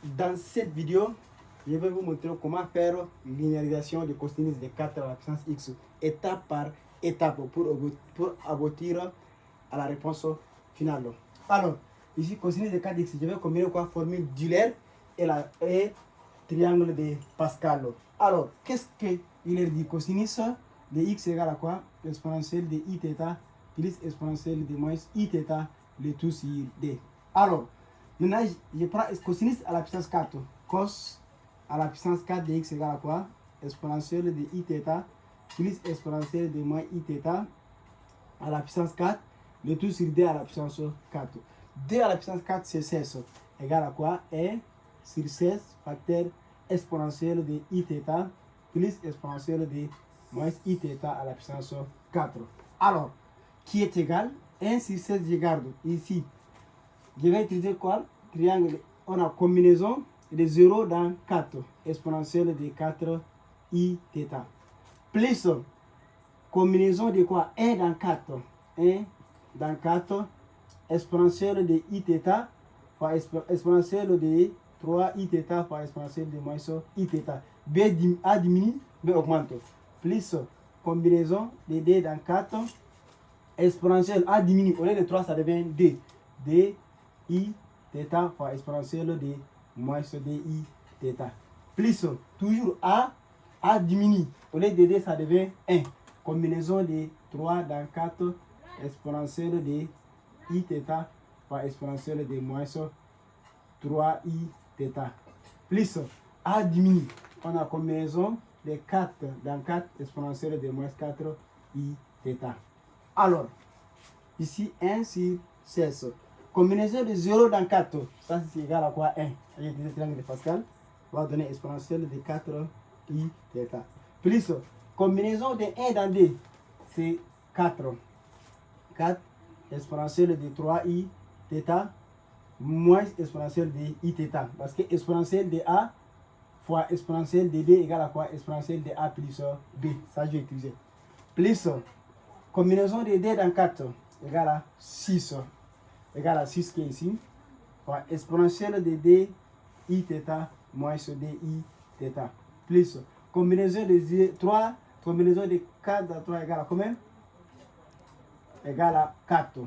Dans cette vidéo, je vais vous montrer comment faire linéarisation de cosinus de 4 à la puissance x étape par étape pour aboutir à la réponse finale. Alors, ici, cosinus de 4x, je vais combiner quoi? Formule d'Euler et triangle de Pascal. Alors, qu'est-ce qu'il dit? Cosinus de x égale à quoi? Exponentielle de i θ plus exponentielle de moins i θ, le tout sur d. Alors, maintenant, je prends cosinus à la puissance 4. Cos à la puissance 4 de x égale à quoi? Exponentielle de i θ plus exponentielle de moins i θ à la puissance 4. Le tout sur d à la puissance 4. d à la puissance 4, c'est 16. Égale à quoi? 1 sur 16 facteur exponentielle de i θ plus exponentielle de moins i θ à la puissance 4. Alors, qui est égal? 1 sur 16, je garde ici. Je vais utiliser quoi? Triangle. On a combinaison de 0 dans 4. Exponentielle de 4 i θ. Plus combinaison de quoi? 1 dans 4. 1 dans 4. Exponentielle de i θ fois exponentielle de 3 i θ fois exponentielle de moins i θ. B a diminue, B augmente. Plus combinaison de d dans 4. Exponentielle a diminue. Au lieu de 3, ça devient d. d i θ fois exponentielle de moins d i θ. Plus toujours a diminue. Au lieu de d, ça devient 1. Combinaison de 3 dans 4. Exponentielle de i θ fois exponentielle de moins 3 i θ. Plus a diminue. On a combinaison de 4 dans 4. Exponentielle de moins 4 i θ. Alors, ici 1 sur 16. Combinaison de 0 dans 4. Ça, c'est égal à quoi? 1. J'ai utilisé le triangle de Pascal. On va donner exponentielle de 4 i θ. Plus combinaison de 1 dans 2. C'est 4. 4 exponentielle de 3 i θ moins exponentielle de i θ. Parce que exponentielle de a fois exponentielle de b égale à quoi? Exponentielle de a plus b. Ça, je vais utiliser. Plus combinaison de d dans 4 égale à 6. Égale à 6 qui est ici. Fois exponentielle de d i θ moins d i θ. Plus combinaison de 3. Combinaison de 4 dans 3 égale à combien? Égale à 4.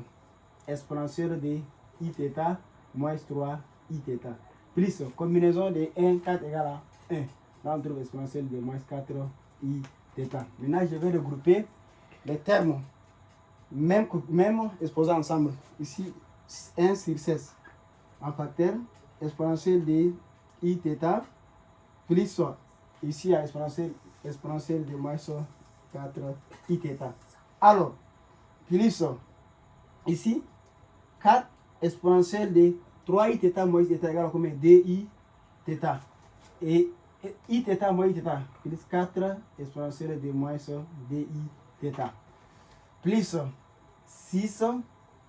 Exponentielle de i θ moins 3 i θ. Plus combinaison de 1, 4 égale à 1. Là, on trouve exponentielle de moins 4 i θ. Maintenant, je vais regrouper les termes, même exposés ensemble. Ici, 1 sur 16 en facteur, exponentielle de i θ, plus ici, il y a exponentielle de moins 4 i θ. Alors, plus ici, 4 exponentielle de 3 i θ moins i θ égale à combien? d i θ. Et i θ moins i θ, plus 4 exponentielle de moins d i θ. Plus 6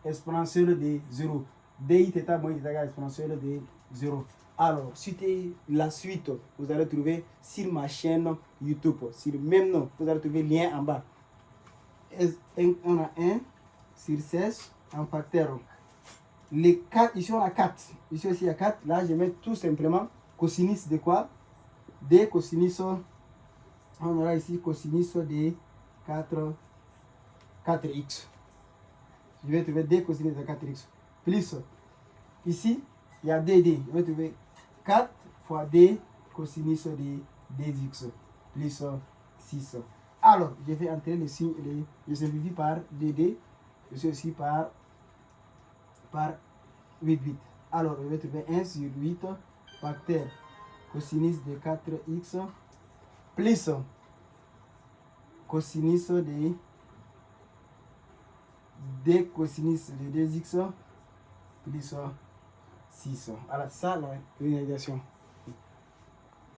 exponentielle de 0. d i θ moins i θ égale exponentielle de 0. Alors, c'était la suite. Vous allez trouver sur ma chaîne YouTube. Sur le même nom, vous allez trouver le lien en bas. On a 1 sur 16 en facteur. Les 4, ici on a 4. Ici aussi il y a 4. Là, je mets tout simplement cosinus de quoi? De cosinus. On aura ici cosinus de 4x. Je vais trouver d cosinus de 4x. Plus, ici, il y a dd. Je vais trouver 4 fois d cosinus de dx. Plus 6. Alors, je vais entrer le signe. Je simplifie par dd. Je suis aussi par 8. Alors, je vais trouver 1 sur 8 facteur cosinus de 4x plus cosinus de d cosinus de 2x plus 6. Alors, ça, la linéarisation.